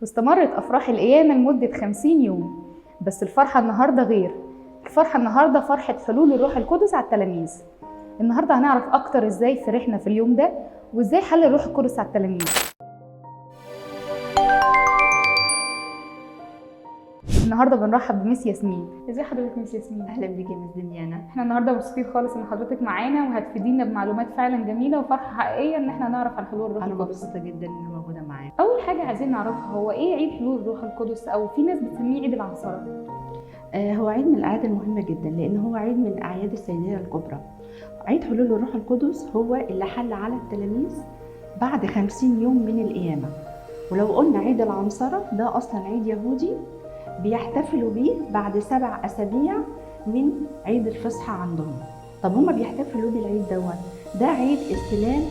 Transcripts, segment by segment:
واستمرت أفراح القيامة لمدة 50 يوم. بس الفرحة النهاردة غير. الفرحة النهاردة فرحة حلول الروح القدس على التلاميذ. النهاردة هنعرف أكتر إزاي فرحنا في اليوم ده وإزاي حل الروح القدس على التلاميذ. النهارده بنرحب بميس ياسمين. ازي حضرتك ميس ياسمين؟ اهلا بيكي يا مس دنيانا. احنا النهارده مبسوطين خالص ان حضرتك معانا وهتفيدينا بمعلومات فعلا جميله وفرحه حقيقيه ان احنا نعرف عن حلول الروح انا القدس. مبسوطه جدا اني موجوده معاك. اول حاجه عايزين نعرفها هو ايه عيد حلول الروح القدس، او في ناس بتسميه عيد العنصره. هو عيد من الاعياد المهمه جدا لان هو عيد من اعياد السيديه الكبرى. عيد حلول الروح القدس هو اللي حل على التلاميذ بعد 50 يوم من القيامه. ولو قلنا عيد العنصره ده اصلا عيد يهودي بيحتفلوا بيه بعد 7 أسابيع من عيد الفصحى عندهم. طب هما بيحتفلوا بالعيد ده عيد استلام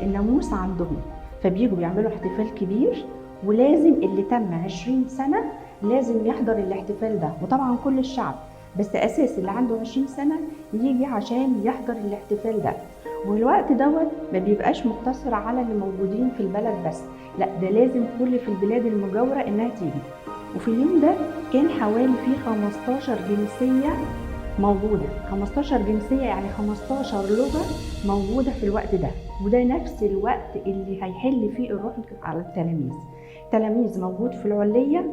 الناموس عندهم، فبيجوا بيعملوا احتفال كبير، ولازم اللي تم 20 سنة لازم يحضر الاحتفال ده، وطبعا كل الشعب، بس أساس اللي عنده 20 سنة يجي عشان يحضر الاحتفال ده. والوقت ما بيبقاش مقتصر على اللي موجودين في البلد بس، لا ده لازم كل في البلاد المجاورة انها تيجي. وفي اليوم ده كان حوالي فيه 15 جنسية موجودة، 15 جنسية يعني 15 لغة موجودة في الوقت ده، وده نفس الوقت اللي هيحل فيه الروح على التلاميذ. التلاميذ موجود في العلية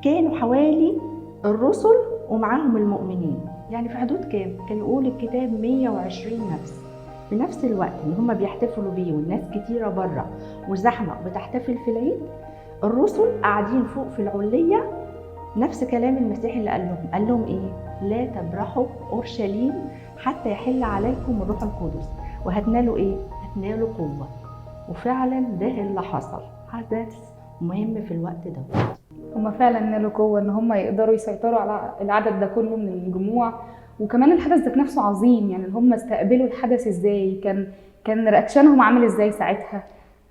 كانوا حوالي الرسل ومعاهم المؤمنين، يعني في حدود كام؟ كان يقول الكتاب 120 نفس. في نفس الوقت اللي هم بيحتفلوا بيه والناس كتيرة بره وزحمة بتحتفل في العيد، الرسل قاعدين فوق في العلية. نفس كلام المسيح اللي قال لهم ايه؟ لا تبرحوا اورشليم حتى يحل عليكم الروح القدس وهتنالوا ايه؟ هتنالوا قوة. وفعلا ده اللي حصل، حدث مهم في الوقت ده. هم فعلا نالوا قوة ان هم يقدروا يسيطروا على العدد ده كله من الجموع، وكمان الحدث ده نفسه عظيم. يعني هم استقبلوا الحدث ازاي؟ كان رياكشنهم عامل ازاي ساعتها؟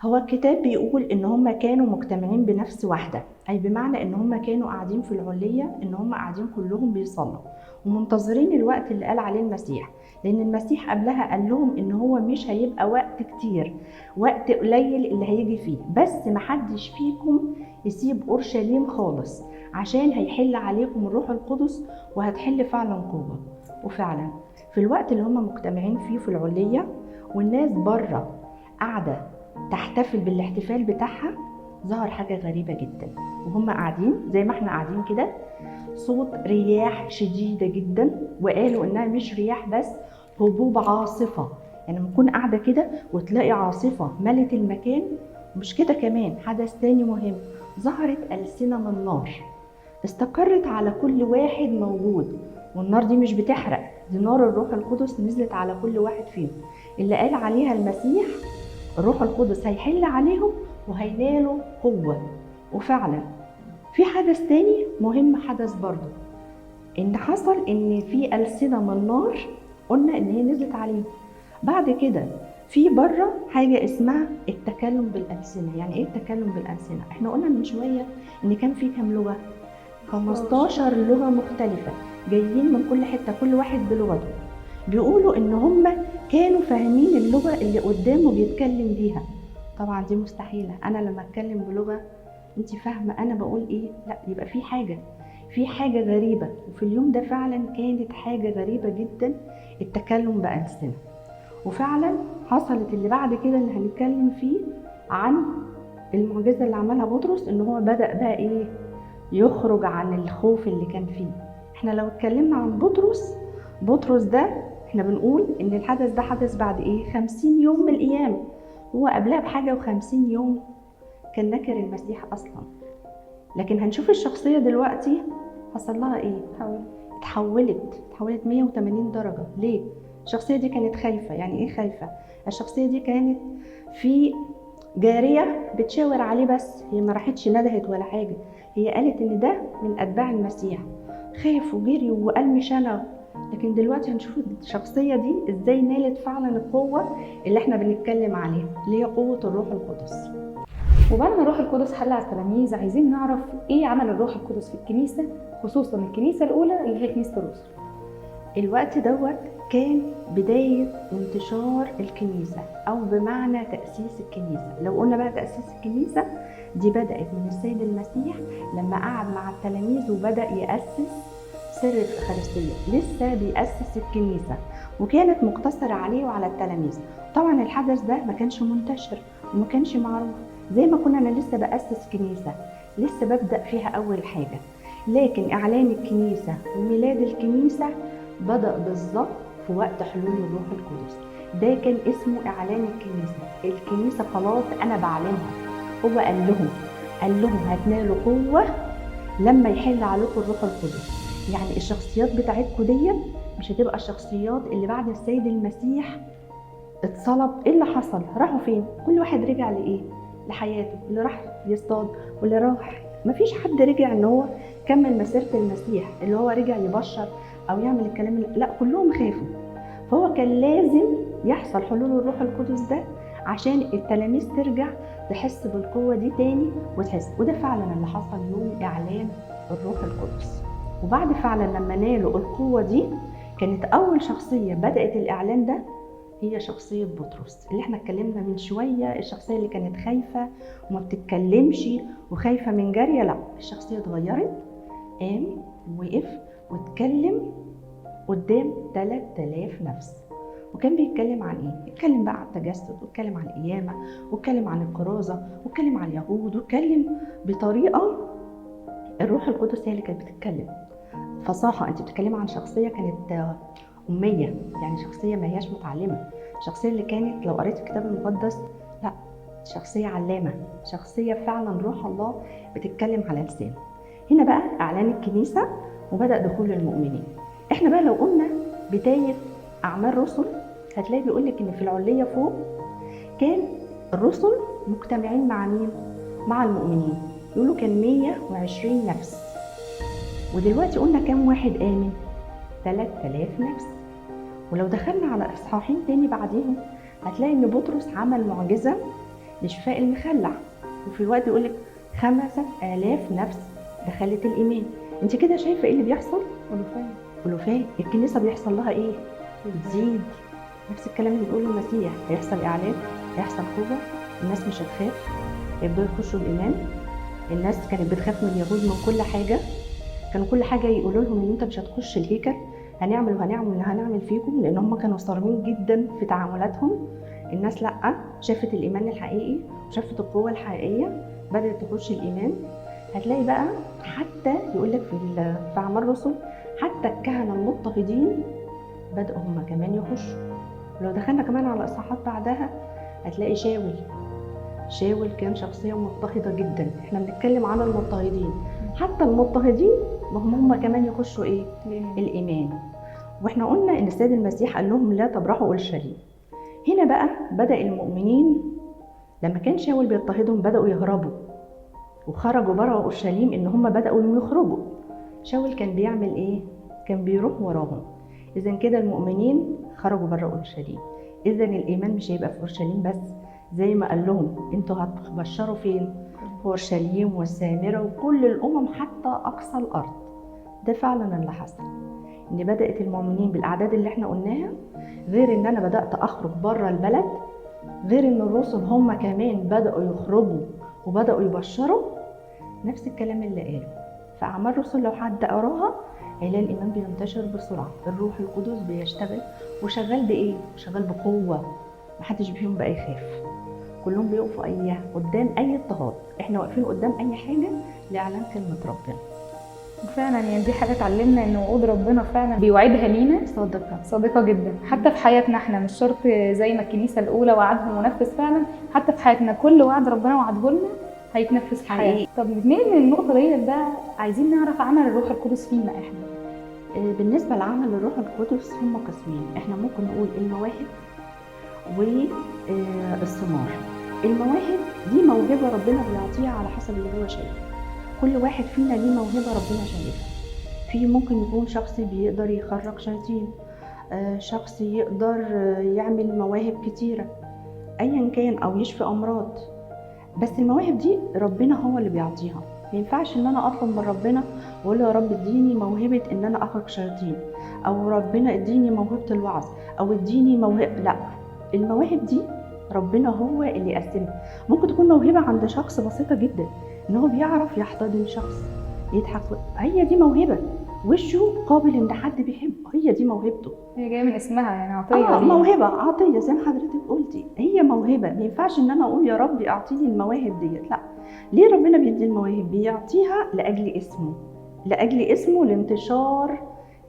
هو الكتاب بيقول ان هم كانوا مجتمعين بنفس واحدة، اي بمعنى ان هم كانوا قاعدين في العلية، ان هم قاعدين كلهم بيصلوا ومنتظرين الوقت اللي قال عليه المسيح، لان المسيح قبلها قال لهم ان هو مش هيبقى وقت كتير، وقت قليل اللي هيجي فيه، بس محدش فيكم يسيب اورشليم خالص عشان هيحل عليكم الروح القدس وهتحل فعلا قوة. وفعلا في الوقت اللي هم مجتمعين فيه في العلية والناس بره قاعدة تحتفل بالاحتفال بتاعها، ظهر حاجة غريبة جدا. وهم قاعدين زي ما احنا قاعدين كده، صوت رياح شديدة جدا، وقالوا انها مش رياح بس، هبوب عاصفة. يعني لما تكون قاعدة كده وتلاقي عاصفة ملت المكان. مش كده، كمان حدث تاني مهم، ظهرت ألسنة من نار استقرت على كل واحد موجود. والنار دي مش بتحرق، دي نار الروح القدس نزلت على كل واحد فيهم، اللي قال عليها المسيح الروح القدس هيحل عليهم وهينالوا قوة. وفعلا في حدث تاني مهم، حدث برضو ان حصل ان في ألسنة من نار، قلنا ان هي نزلت عليهم. بعد كده في بره حاجة اسمها التكلم بالألسنة. يعني ايه التكلم بالألسنة؟ احنا قلنا من شوية ان كان في كام لغة؟ 15 لغة مختلفة جايين من كل حتة، كل واحد بلغته. بيقولوا ان هم كانوا فاهمين اللغة اللي قدامه بيتكلم بيها. طبعا دي مستحيلة، انا لما اتكلم بلغة انت فاهمة انا بقول ايه، لا يبقى في حاجة غريبة. وفي اليوم ده فعلا كانت حاجة غريبة جدا، التكلم بألسنة. وفعلا حصلت اللي بعد كده اللي هنتكلم فيه عن المعجزة اللي عملها بطرس، ان هو بدأ بقى ايه، يخرج عن الخوف اللي كان فيه. احنا لو اتكلمنا عن بطرس ده، احنا بنقول ان الحدث ده حدث بعد ايه؟ 50 يوم من القيامة. هو قبلها بحاجة و50 يوم كان نكر المسيح اصلا. لكن هنشوف الشخصية دلوقتي حصل لها ايه؟ اتحولت 180 درجة. ليه؟ الشخصية دي كانت خايفة. يعني ايه خايفة؟ الشخصية دي كانت في جارية بتشاور عليه، بس هي ما راحتش ندهت ولا حاجة، هي قالت ان ده من اتباع المسيح، خاف وجري وقال مش انا. لكن دلوقتي هنشوف الشخصية دي ازاي نالت فعلا القوة اللي احنا بنتكلم عليها، اللي هي قوة الروح القدس. وبعد ما الروح القدس حل على التلاميذ، عايزين نعرف ايه عمل الروح القدس في الكنيسة، خصوصا الكنيسة الأولى اللي هي كنيسة الرسل. الوقت كان بداية انتشار الكنيسة، أو بمعنى تأسيس الكنيسة. لو قلنا بقى تأسيس الكنيسة دي بدأت من السيد المسيح لما قعد مع التلاميذ وبدأ يأسس سر الإفخارستية، لسه بيأسس الكنيسة وكانت مقتصرة عليه وعلى التلاميذ. طبعا الحدث ده ما كانش منتشر وما كانش معروف، زي ما كنا أنا لسه بأسس كنيسة، لسه ببدأ فيها أول حاجة. لكن إعلان الكنيسة وميلاد الكنيسة بدأ بالظبط في وقت حلول الروح القدس. ده كان اسمه إعلان الكنيسة. الكنيسة خلاص أنا بعلنها. هو قال لهم هتنالوا قوة لما يحل عليكم الروح القدس. يعني الشخصيات بتاعتكم دي مش هتبقى الشخصيات اللي بعد السيد المسيح اتصلب. ايه اللي حصل؟ راحوا فين؟ كل واحد رجع لإيه؟ لحياته. اللي راح يصطاد واللي راح، مفيش حد رجع ان هو كمل مسيرة المسيح، اللي هو رجع يبشر او يعمل الكلام لا، كلهم خافوا. فهو كان لازم يحصل حلول الروح القدس ده عشان التلاميذ ترجع تحس بالقوة دي تاني وتحس. وده فعلا اللي حصل يوم إعلان الروح القدس. وبعد فعلا لما نالوا القوة دي، كانت أول شخصية بدأت الإعلان ده هي شخصية بطرس، اللي احنا اتكلمنا من شوية. الشخصية اللي كانت خايفة وما بتتكلمش وخايفة من جارية، لا، الشخصية اتغيرت، قام وقف واتكلم قدام 3000 نفس. وكان بيتكلم عن ايه؟ اتكلم بقى عن التجسد، واتكلم عن القيامة، واتكلم عن الكرازة، واتكلم عن اليهود، واتكلم بطريقة الروح القدس هي اللي كانت بتتكلم فصاحة. انت بتتكلم عن شخصية كانت أمية، يعني شخصية ما هياش متعلمة، شخصية اللي كانت لو قريت الكتاب المقدس لا، شخصية علامة، شخصية فعلا روح الله بتتكلم على لسانه. هنا بقى إعلان الكنيسة وبدأ دخول المؤمنين. احنا بقى لو قلنا بداية أعمال رسل، هتلاقي بيقولك إن في العلية فوق كان الرسل مجتمعين مع مين؟ مع المؤمنين. يقولوا كان 120 نفس. ودلوقتي قلنا كام واحد آمن؟ 3000 نفس. ولو دخلنا على إصحاحين تاني بعديهم، هتلاقي إن بطرس عمل معجزة لشفاء المخلع، وفي الوقت يقولك 5000 نفس دخلت الإيمان. انت كده شايفة ايه اللي بيحصل؟ ألوفات. الكنيسة بيحصل لها ايه؟ بتزيد. نفس الكلام اللي بيقوله المسيح، هيحصل إعلان، هيحصل قوة، الناس مش هتخاف، يبدأوا يخشوا الإيمان. الناس كانت بتخاف من اليهود من كل حاجة، كانوا كل حاجة يقولوا لهم إن أنت مش هتخش الهيكل، هنعمل فيكم، لأن هم كانوا صارمين جدا في تعاملاتهم. الناس لأ، شافت الإيمان الحقيقي وشافت القوة الحقيقية، بدأت تخش الإيمان. هتلاقي بقى حتى يقولك في أعمال الرسل حتى الكهنة المضطهدين بدأوا هم كمان يخشوا. ولو دخلنا كمان على إصحاحات بعدها هتلاقي شاول كان شخصية مضطهدة جدا. احنا بنتكلم عن المضطهدين، حتى المضطهدين هم كمان يخشوا ايه؟ الإيمان. واحنا قلنا ان السيد المسيح قال لهم لا تبرحوا اورشليم. هنا بقى بدأ المؤمنين لما كان شاول بيضطهدهم بدأوا يهربوا وخرجوا بره اورشليم، ان هم بدأوا يخرجوا. شاول كان بيعمل ايه؟ كان بيروح وراهم. اذا كده المؤمنين خرجوا بره اورشليم، اذا الايمان مش هيبقى في اورشليم بس، زي ما قال لهم انتوا هتبشروا فين؟ في اورشليم والسامره وكل الامم حتى اقصى الارض. ده فعلا اللي حصل، ان بدات المؤمنين بالاعداد اللي احنا قلناها، غير ان انا بدات اخرج بره البلد، غير ان الرسل هم كمان بداوا يخرجوا وبداوا يبشروا. نفس الكلام اللي قاله في اعمال الرسل، لو حد قراها هيلاقي الايمان بينتشر بسرعه، الروح القدس بيشتغل وشغال بايه؟ شغال بقوه، محدش فيهم بقى يخاف، كلهم بيقفوا قدام اي اضطهاد. احنا واقفين قدام اي حاجه لاعلان كلمه ربنا. فعلا يعني دي حاجه اتعلمنا ان وعود ربنا فعلا بيوعدها لينا صادقه جدا، حتى في حياتنا احنا مش شرط زي ما الكنيسه الاولى وعدها منفذ، فعلا حتى في حياتنا كل وعد ربنا وعده لنا هيتنفذ في حياتنا. طب نتنقل من النقطه دي بقى، عايزين نعرف عمل الروح القدس فينا احنا. بالنسبه لعمل الروح القدس هم قسمين، احنا ممكن نقول المواهب والثمار. المواهب دي موهبه ربنا بيعطيها على حسب اللي هو شايفه، كل واحد فينا ليه موهبه ربنا شايفها. في ممكن يكون شخص بيقدر يخرج شياطين، شخص يقدر يعمل مواهب كتيره ايا كان، او يشفي امراض. بس المواهب دي ربنا هو اللي بيعطيها. ما ينفعش ان انا اطلب من ربنا واقول له يا رب اديني موهبه ان انا اخرج شياطين، او ربنا اديني موهبه الوعظ، او اديني موهبه. لا، المواهب دي ربنا هو اللي يقسمها. ممكن تكون موهبه عند شخص بسيطه جدا، ان هو بيعرف يحتضن شخص، يضحك، هي دي موهبه. وشه قابل ان حد بيحبه، هي دي موهبته. هي جايه من اسمها يعني عطيه ليه. موهبه، عطيه زي ما حضرتك قلتي، هي موهبه. ما ينفعش ان انا اقول يا رب اعطيني المواهب ديت، لا. ليه ربنا بيدي المواهب؟ بيعطيها لاجل اسمه، لاجل اسمه، لانتشار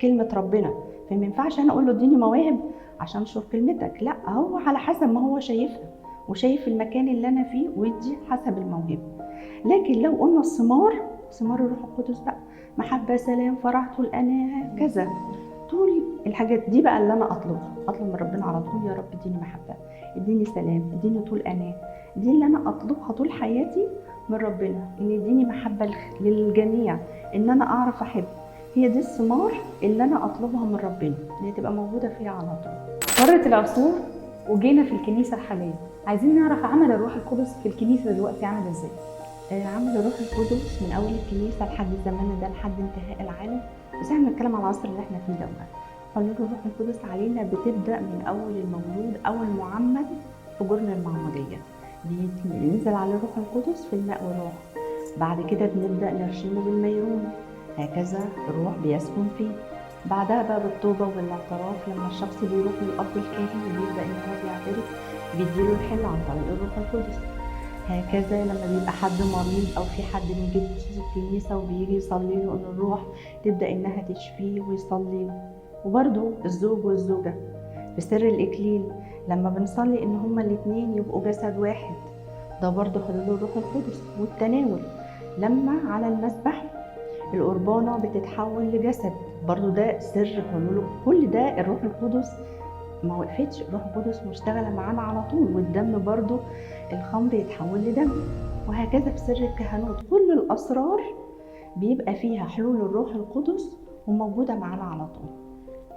كلمه ربنا. فما ينفعش انا اقول له اديني مواهب عشان اشوف كلمتك، لا، هو على حسب ما هو شايفها وشايف المكان اللي انا فيه، ويدي حسب الموهبه. لكن لو قلنا الثمار، ثمار الروح القدس بقى محبه، سلام، فرح، طول اناه، كذا، طول الحاجات دي بقى اللي انا اطلب من ربنا على طول. يا رب اديني محبه، اديني سلام، اديني طول اناه. دي اللي انا اطلبها طول حياتي من ربنا، ان يديني محبه للجميع، ان انا اعرف احب. هي دي الثمار اللي انا اطلبها من ربنا، اللي تبقى موجوده فيها على طول. مرت العصور وجينا في الكنيسه الحاليه، عايزين نعرف عمل الروح القدس في الكنيسه دلوقتي عامل ازاي. عمل الروح القدس من اول الكنيسه لحد زماننا ده، لحد انتهاء العالم. بس احنا بنتكلم على العصر اللي احنا فيه ده. حلول الروح القدس علينا بتبدا من اول المولود او المعمد في جرن المعموديه، بينزل على الروح القدس في الماء والروح. بعد كده بنبدا نرشمه بالميرون، هكذا الروح بيسكن فيه. بعدها بقى بالتوبه وبالاعتراف، لما الشخص بيروح للاب الكاهن وبيبدا ان هو بيعترف، بيديله الحل عن طريق الروح القدس. هكذا لما بيبقى حد مريض او في حد بيجي الكنيسه وبيجي يصلي له، ان الروح تبدا انها تشفيه ويصلي له. وبرده الزوج والزوجه في سر الاكليل، لما بنصلي ان هما الاثنين يبقوا جسد واحد، ده برده حلول الروح القدس. والتناول لما على المذبح القربانه بتتحول لجسد، برده ده سر حلوله. كل ده الروح القدس ما وقفتش، الروح القدس مشتغله معانا على طول. والدم برده الخمر يتحول لدم، وهكذا في سر الكهنوت. كل الاسرار بيبقى فيها حلول الروح القدس وموجوده معانا على طول.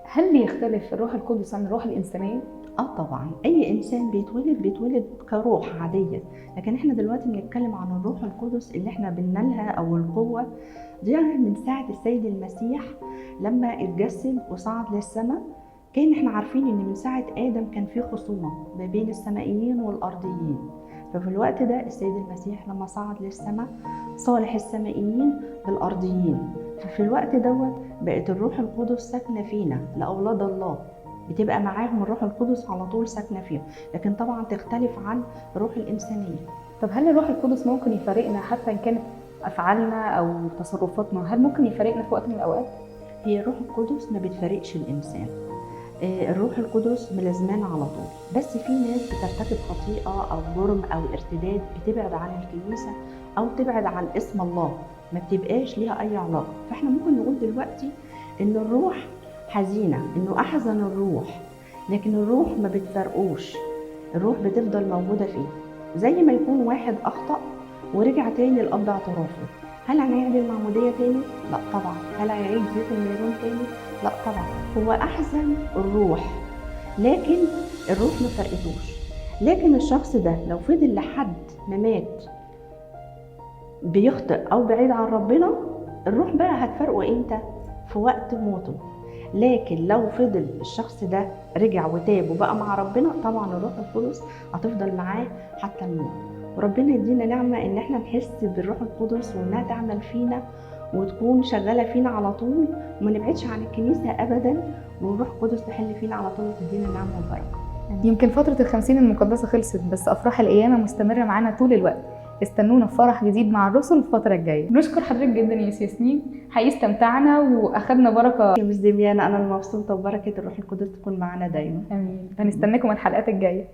هل بيختلف الروح القدس عن الروح الانسانيه؟ طبعا، اي انسان بيتولد كروح عاديه، لكن احنا دلوقتي بنتكلم عن الروح القدس اللي احنا بننالها، او القوه دي من ساعه السيد المسيح لما اتجسد وصعد للسماء. كان احنا عارفين ان من ساعه ادم كان في خصومه ما بين السمائيين والارضيين، ففي الوقت ده السيد المسيح لما صعد للسماء صالح السمائيين بالارضيين. ففي الوقت دوت بقت الروح القدس ساكنه فينا لاولاد الله، بتبقى معاهم الروح القدس على طول ساكنه فيهم. لكن طبعا تختلف عن الروح الانسانيه. طب هل الروح القدس ممكن يفارقنا حتى ان كانت افعالنا او تصرفاتنا؟ هل ممكن يفارقنا في وقت من الاوقات؟ هي الروح القدس ما بتفارقش الانسان، الروح القدس ملازمانا على طول. بس في ناس بترتكب خطيئه او جرم او ارتداد، بتبعد عن الكنيسه او تبعد عن اسم الله، ما بتبقاش ليها اي علاقه. فاحنا ممكن نقول دلوقتي ان الروح حزينه، انه احزن الروح، لكن الروح ما بتفرقوش، الروح بتفضل موجوده فيه. زي ما يكون واحد اخطا ورجع تاني لقبض اعترافه، هل هنعيد المعموديه تاني؟ لا طبعا. هل هيعيد زيت الميرون تاني؟ لا طبعا. هو احزن الروح، لكن الروح ما فرقتوش. لكن الشخص ده لو فضل لحد ما مات بيخطئ او بعيد عن ربنا، الروح بقى هتفرقه امتى؟ في وقت موته. لكن لو فضل الشخص ده رجع وتاب وبقى مع ربنا، طبعا الروح القدس هتفضل معاه حتى الموت. وربنا يدينا نعمه ان احنا نحس بالروح القدس وانها تعمل فينا وتكون شغاله فينا على طول، وما نبعدش عن الكنيسه ابدا، والروح القدس تحل فينا على طول وتدينا نعمه وبركه. يمكن فتره ال50 المقدسه خلصت، بس افراح القيامه مستمره معانا طول الوقت. استنونا في فرح جديد مع الرسل الفتره الجايه. نشكر حضرتك جدا يا ياسمين، حقيقي استمتعنا واخدنا بركه. يا مس دميانة، انا المبسوطه ببركه الروح القدس تكون معانا دايما. امين. هنستناكم الحلقات الجايه.